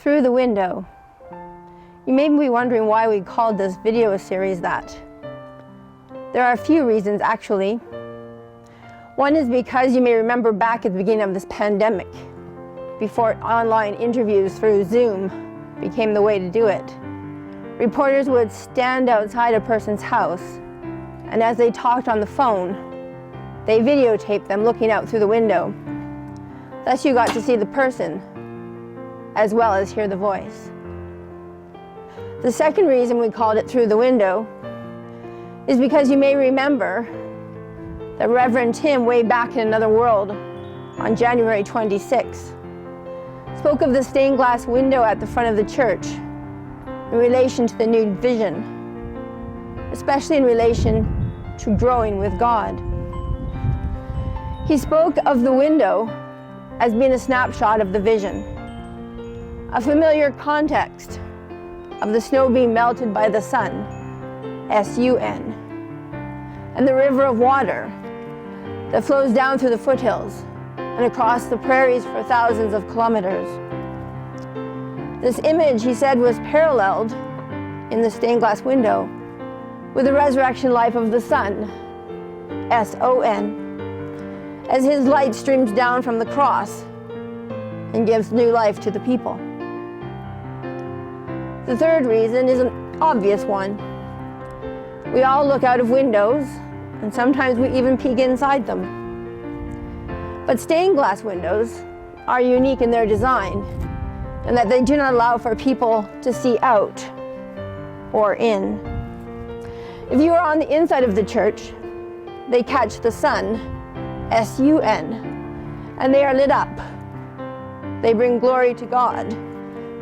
Through the window. You may be wondering why we called this video series that. There are a few reasons, actually. One is because you may remember back at the beginning of this pandemic, before online interviews through Zoom became the way to do it, reporters would stand outside a person's house, and as they talked on the phone, they videotaped them looking out through the window. Thus you got to see the person, as well as hear the voice. The second reason we called it Through the Window is because you may remember that Reverend Tim, way back in another world, on January 26, spoke of the stained glass window at the front of the church in relation to the new vision, especially in relation to growing with God. He spoke of the window as being a snapshot of the vision, a familiar context of the snow being melted by the sun, S-U-N, and the river of water that flows down through the foothills and across the prairies for thousands of kilometers. This image, he said, was paralleled in the stained glass window with the resurrection life of the Son, S-O-N, as his light streams down from the cross and gives new life to the people. The third reason is an obvious one. We all look out of windows, and sometimes we even peek inside them. But stained glass windows are unique in their design, and that they do not allow for people to see out or in. If you are on the inside of the church, they catch the sun, S-U-N, and they are lit up. They bring glory to God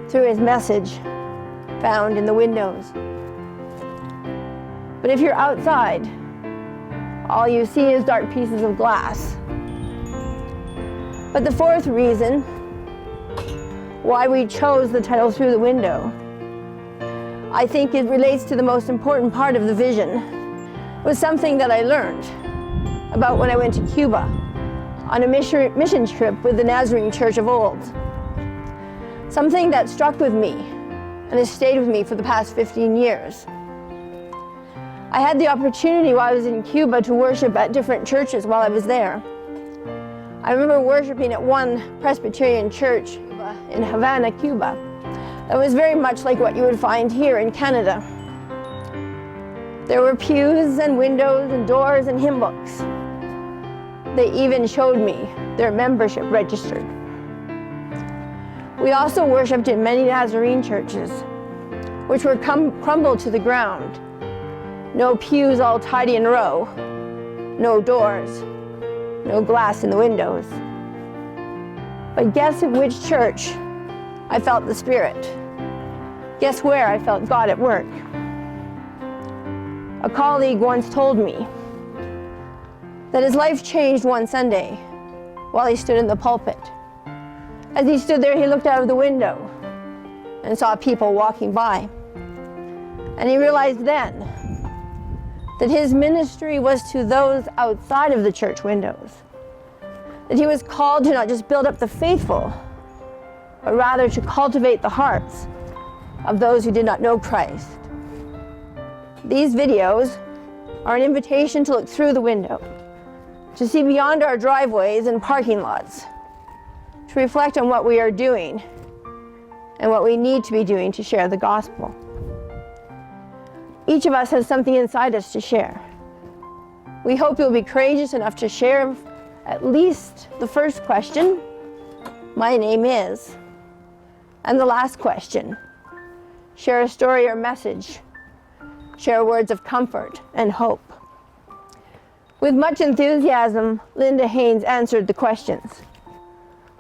through his message found in the windows. But if you're outside, all you see is dark pieces of glass. But the fourth reason why we chose the title Through the Window, I think it relates to the most important part of the vision. It was something that I learned about when I went to Cuba on a mission trip with the Nazarene Church of old. Something that struck with me and has stayed with me for the past 15 years. I had the opportunity while I was in Cuba to worship at different churches while I was there. I remember worshiping at one Presbyterian church in Havana, Cuba, that was very much like what you would find here in Canada. There were pews and windows and doors and hymn books. They even showed me their membership registered. We also worshiped in many Nazarene churches, which were crumbled to the ground. No pews all tidy in a row, no doors, no glass in the windows. But guess at which church I felt the Spirit? Guess where I felt God at work? A colleague once told me that his life changed one Sunday while he stood in the pulpit. As he stood there, he looked out of the window and saw people walking by. And he realized then that his ministry was to those outside of the church windows. That he was called to not just build up the faithful, but rather to cultivate the hearts of those who did not know Christ. These videos are an invitation to look through the window, to see beyond our driveways and parking lots, to reflect on what we are doing and what we need to be doing to share the gospel. Each of us has something inside us to share. We hope you'll be courageous enough to share at least the first question, "My name is," and the last question, share a story or message, share words of comfort and hope. With much enthusiasm, Linda Haynes answered the questions.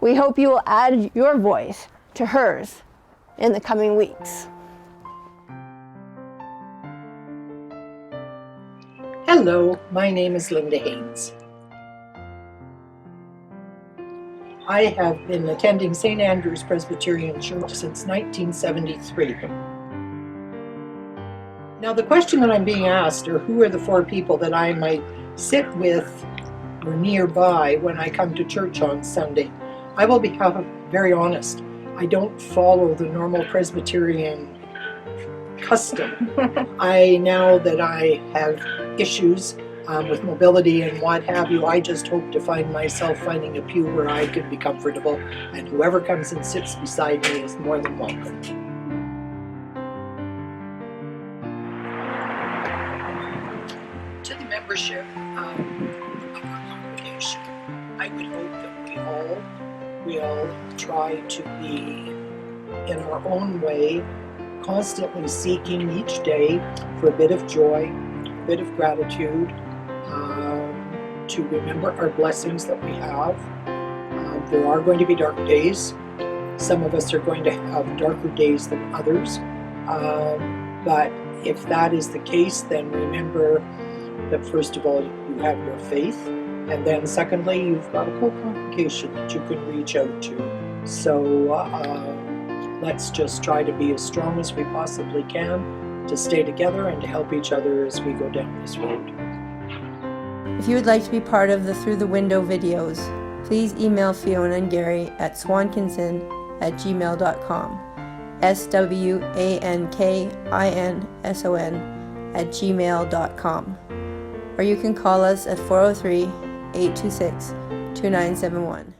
We hope you will add your voice to hers in the coming weeks. Hello, my name is Linda Haynes. I have been attending St. Andrew's Presbyterian Church since 1973. Now the question that I'm being asked are who are the four people that I might sit with or nearby when I come to church on Sunday. I will be very honest. I don't follow the normal Presbyterian custom. Now that I have issues with mobility and what have you, I just hope to find myself finding a pew where I can be comfortable, and whoever comes and sits beside me is more than welcome. To the membership of our congregation, I would hope that we all will try to be, in our own way, constantly seeking each day for a bit of joy, a bit of gratitude, to remember our blessings that we have. There are going to be dark days. Some of us are going to have darker days than others. But if that is the case, then remember that first of all, you have your faith. And then secondly, you've got a whole congregation that you can reach out to. So let's just try to be as strong as we possibly can, to stay together and to help each other as we go down this road. If you would like to be part of the Through the Window videos, please email Fiona and Gary at swankinson@gmail.com, swankinson@gmail.com, or you can call us at 403-826-2971.